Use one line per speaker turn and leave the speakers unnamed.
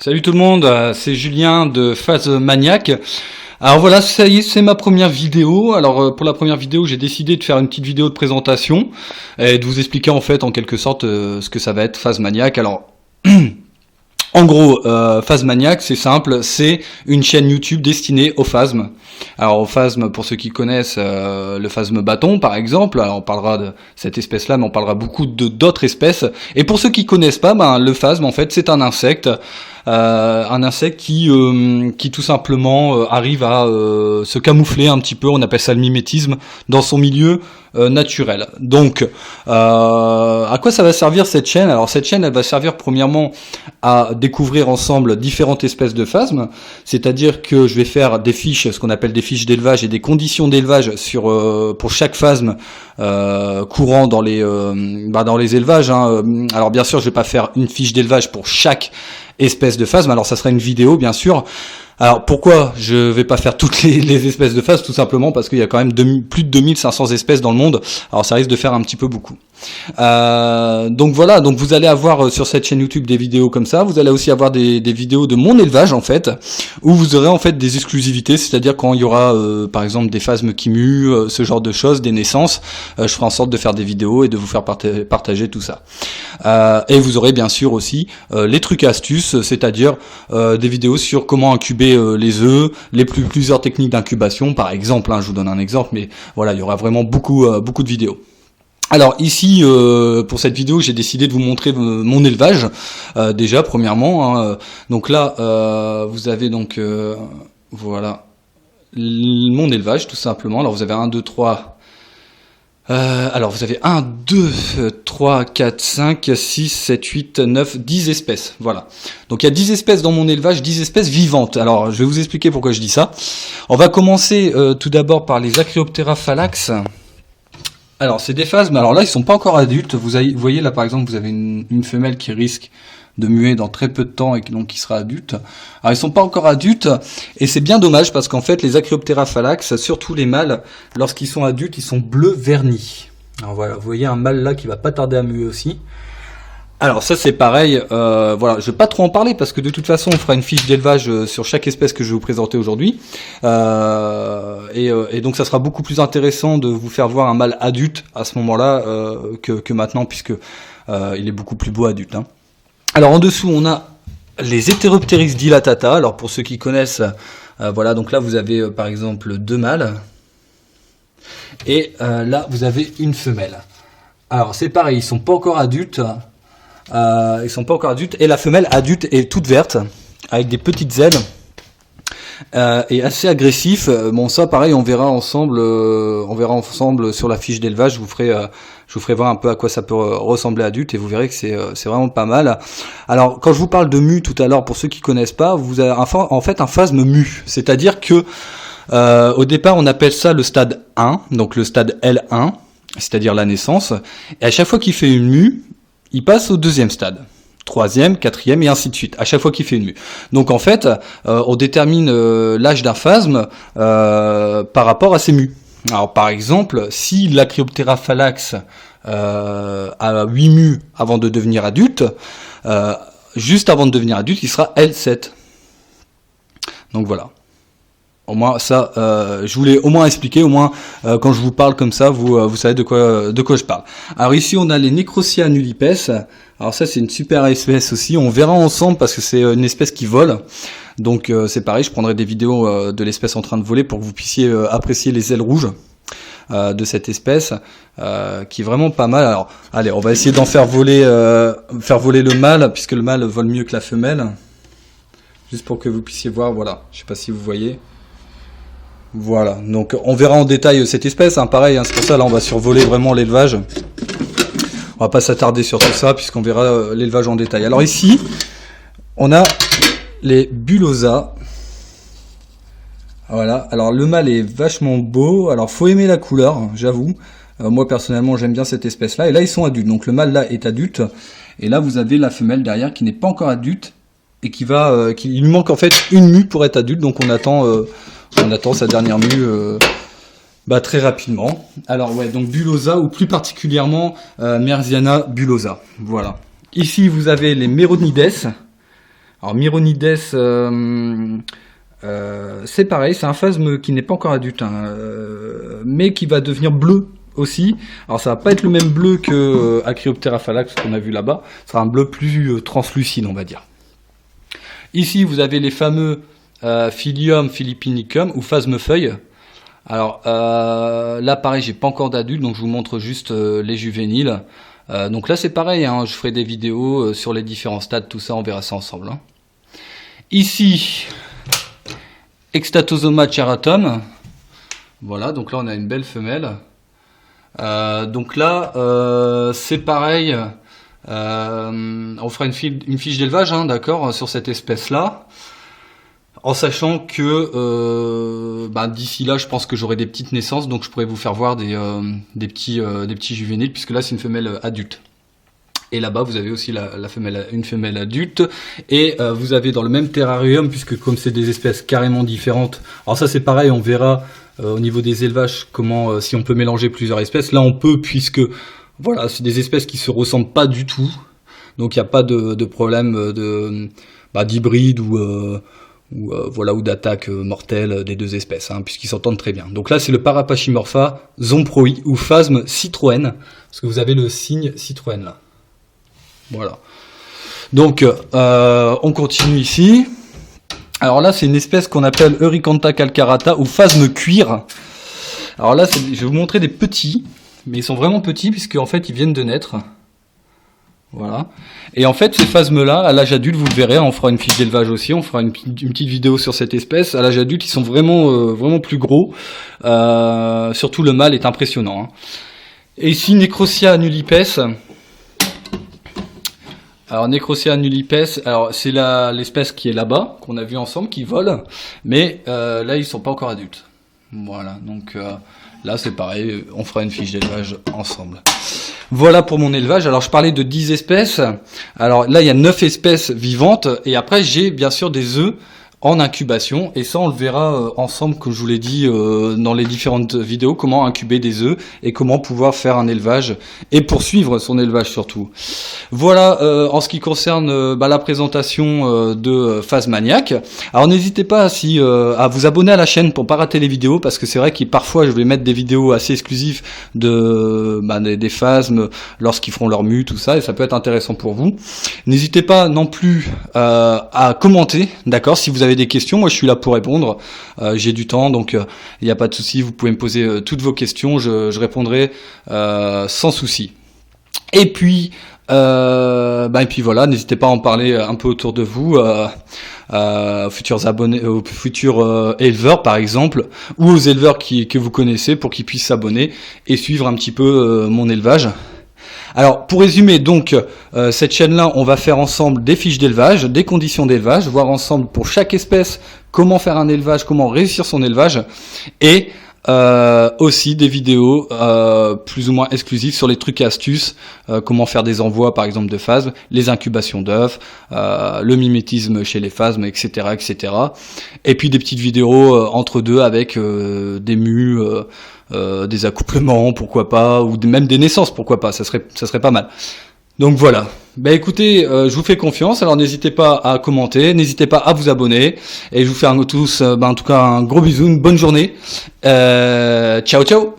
Salut tout le monde, c'est Julien de Phase Maniac. Alors voilà, ça y est, c'est ma première vidéo. Alors pour la première vidéo, j'ai décidé de faire une petite vidéo de présentation et de vous expliquer en fait en quelque sorte ce que ça va être Phase Maniac. Alors en gros, Phase Maniac, c'est simple, c'est une chaîne YouTube destinée au phasme. Alors au phasme, pour ceux qui connaissent le phasme bâton par exemple, alors on parlera de cette espèce-là, mais on parlera beaucoup d'autres espèces. Et pour ceux qui connaissent pas, le phasme en fait c'est un insecte qui tout simplement arrive à se camoufler un petit peu, on appelle ça le mimétisme, dans son milieu naturel. Donc à quoi ça va servir cette chaîne? Alors cette chaîne elle va servir premièrement à découvrir ensemble différentes espèces de phasmes, c'est-à-dire que je vais faire des fiches, ce qu'on appelle des fiches d'élevage et des conditions d'élevage sur pour chaque phasme courant dans les élevages, hein. Alors bien sûr je vais pas faire une fiche d'élevage pour chaque espèces de phasmes, alors ça sera une vidéo bien sûr. Alors pourquoi je vais pas faire toutes les espèces de phasmes? Tout simplement parce qu'il y a quand même plus de 2500 espèces dans le monde, alors ça risque de faire un petit peu beaucoup. Donc voilà, donc vous allez avoir sur cette chaîne YouTube des vidéos comme ça, vous allez aussi avoir des vidéos de mon élevage en fait, où vous aurez en fait des exclusivités, c'est-à-dire quand il y aura par exemple des phasmes qui muent, ce genre de choses, des naissances, je ferai en sorte de faire des vidéos et de vous faire partager tout ça. Et vous aurez bien sûr aussi les trucs et astuces, c'est-à-dire des vidéos sur comment incuber les œufs, plusieurs techniques d'incubation par exemple, hein, je vous donne un exemple, mais voilà, il y aura vraiment beaucoup de vidéos. Alors ici, pour cette vidéo, j'ai décidé de vous montrer mon élevage, déjà premièrement, hein. Donc là, vous avez donc, voilà, mon élevage tout simplement. Alors vous avez 1, 2, 3... alors vous avez 1, 2, 3, 4, 5, 6, 7, 8, 9, 10 espèces, voilà. Donc il y a 10 espèces dans mon élevage, 10 espèces vivantes. Alors je vais vous expliquer pourquoi je dis ça. On va commencer tout d'abord par les Acreoptera phallax. Alors c'est des phasmes, alors là ils sont pas encore adultes, vous voyez là par exemple vous avez une femelle qui risque de muer dans très peu de temps et donc qui sera adulte. Alors ils sont pas encore adultes et c'est bien dommage parce qu'en fait les Acreoptera phallax, surtout les mâles, lorsqu'ils sont adultes ils sont bleu vernis. Alors voilà, vous voyez un mâle là qui va pas tarder à muer aussi. Alors ça c'est pareil, voilà, je vais pas trop en parler parce que de toute façon on fera une fiche d'élevage sur chaque espèce que je vais vous présenter aujourd'hui, et donc ça sera beaucoup plus intéressant de vous faire voir un mâle adulte à ce moment-là que maintenant, puisque il est beaucoup plus beau adulte, hein. Alors en dessous on a les Heteropteryx dilatata. Alors pour ceux qui connaissent, voilà, donc là vous avez par exemple 2 mâles et là vous avez une femelle. Alors c'est pareil, ils sont pas encore adultes. Et la femelle adulte est toute verte avec des petites ailes et assez agressif. Bon ça pareil on verra ensemble sur la fiche d'élevage. Je vous ferai voir un peu à quoi ça peut ressembler adulte et vous verrez que c'est vraiment pas mal. Alors quand je vous parle de mue tout à l'heure, pour ceux qui connaissent pas, vous avez en fait un phasme mue, c'est-à-dire que au départ on appelle ça le stade 1, donc le stade L1, c'est-à-dire la naissance, et à chaque fois qu'il fait une mue il passe au deuxième stade, 3e, 4e et ainsi de suite, à chaque fois qu'il fait une mue. Donc en fait, on détermine l'âge d'un phasme par rapport à ses mues. Alors par exemple, si l'Acreoptera phallax a 8 mues avant de devenir adulte, juste avant de devenir adulte, il sera L7. Donc voilà. Au moins ça, je voulais au moins expliquer, au moins quand je vous parle comme ça, vous savez de quoi je parle. Alors ici on a les Necrosia nulipes. Alors ça c'est une super espèce aussi, on verra ensemble parce que c'est une espèce qui vole. Donc c'est pareil, je prendrai des vidéos de l'espèce en train de voler pour que vous puissiez apprécier les ailes rouges de cette espèce, qui est vraiment pas mal. Alors allez, on va essayer d'en faire voler le mâle, puisque le mâle vole mieux que la femelle. Juste pour que vous puissiez voir, voilà, je sais pas si vous voyez. Voilà, donc on verra en détail cette espèce, hein, pareil, hein, c'est pour ça là on va survoler vraiment l'élevage. On va pas s'attarder sur tout ça puisqu'on verra l'élevage en détail. Alors ici, on a les Bulosa. Voilà, alors le mâle est vachement beau, alors faut aimer la couleur, j'avoue. Moi personnellement j'aime bien cette espèce là, et là ils sont adultes, donc le mâle là est adulte, et là vous avez la femelle derrière qui n'est pas encore adulte, et il lui manque en fait une mue pour être adulte, donc on attend sa dernière mue très rapidement. Alors ouais, donc Bulosa, ou plus particulièrement Merziana bulosa. Voilà. Ici vous avez les Meronides. Alors Myronides, c'est pareil, c'est un phasme qui n'est pas encore adulte, hein, mais qui va devenir bleu aussi. Alors ça va pas être le même bleu que Acryoptera phalax qu'on a vu là-bas, ça sera un bleu plus translucide, on va dire. Ici vous avez les fameux Phyllium philippinicum ou phasme feuille. Alors là pareil, j'ai pas encore d'adulte, donc je vous montre juste les juvéniles. Donc là c'est pareil, hein, je ferai des vidéos sur les différents stades, tout ça, on verra ça ensemble. Hein. Ici, Extatosoma charatum. Voilà, donc là on a une belle femelle. Donc là c'est pareil, on fera une fiche d'élevage, hein, d'accord, sur cette espèce là, en sachant que d'ici là je pense que j'aurai des petites naissances, donc je pourrais vous faire voir des petits juvéniles, puisque là c'est une femelle adulte. Et là-bas vous avez aussi une femelle adulte, et vous avez dans le même terrarium, puisque comme c'est des espèces carrément différentes, alors ça c'est pareil, on verra au niveau des élevages comment si on peut mélanger plusieurs espèces. Là on peut, puisque voilà, c'est des espèces qui se ressemblent pas du tout, donc il n'y a pas de problème d'hybride voilà, ou d'attaque mortelle des deux espèces, hein, puisqu'ils s'entendent très bien. Donc là c'est le Parapachymorpha zomproi ou phasme Citroën, parce que vous avez le signe Citroën là. Voilà. Donc on continue ici. Alors là c'est une espèce qu'on appelle Euricantha calcarata ou phasme cuir. Alors là je vais vous montrer des petits, mais ils sont vraiment petits puisque en fait ils viennent de naître. Voilà. Et en fait ces phasmes là, à l'âge adulte, vous le verrez, on fera une fiche d'élevage aussi, on fera une petite vidéo sur cette espèce. À l'âge adulte ils sont vraiment plus gros, surtout le mâle est impressionnant. Hein. Et ici Necrosia annulipes. Alors Necrosia annulipes, alors c'est l'espèce qui est là-bas, qu'on a vu ensemble, qui vole, mais là ils sont pas encore adultes. Voilà, donc là c'est pareil, on fera une fiche d'élevage ensemble. Voilà pour mon élevage. Alors je parlais de 10 espèces, alors là il y a 9 espèces vivantes, et après j'ai bien sûr des œufs en incubation, et ça on le verra ensemble, comme je vous l'ai dit dans les différentes vidéos, comment incuber des œufs et comment pouvoir faire un élevage et poursuivre son élevage surtout. Voilà en ce qui concerne la présentation de Phasmaniac. Alors n'hésitez pas à vous abonner à la chaîne pour pas rater les vidéos, parce que c'est vrai que parfois je vais mettre des vidéos assez exclusives des phasmes lorsqu'ils feront leur mue, tout ça, et ça peut être intéressant pour vous. N'hésitez pas non plus à commenter, d'accord, si vous avez des questions, moi je suis là pour répondre, j'ai du temps, donc il n'y a pas de souci, vous pouvez me poser toutes vos questions, je répondrai sans souci. Et puis voilà, n'hésitez pas à en parler un peu autour de vous, aux futurs abonnés, aux futurs éleveurs par exemple, ou aux éleveurs que vous connaissez, pour qu'ils puissent s'abonner et suivre un petit peu mon élevage. Alors pour résumer donc cette chaîne-là, on va faire ensemble des fiches d'élevage, des conditions d'élevage, voir ensemble pour chaque espèce comment faire un élevage, comment réussir son élevage, et aussi des vidéos plus ou moins exclusives sur les trucs et astuces, comment faire des envois par exemple de phasmes, les incubations d'œufs, le mimétisme chez les phasmes, etc., etc. Et puis des petites vidéos entre deux avec des mues, des accouplements, pourquoi pas, ou même des naissances, pourquoi pas, ça serait pas mal. Donc voilà. Écoutez, je vous fais confiance, alors n'hésitez pas à commenter, n'hésitez pas à vous abonner, et je vous fais à tous, en tout cas un gros bisou, une bonne journée. Ciao ciao.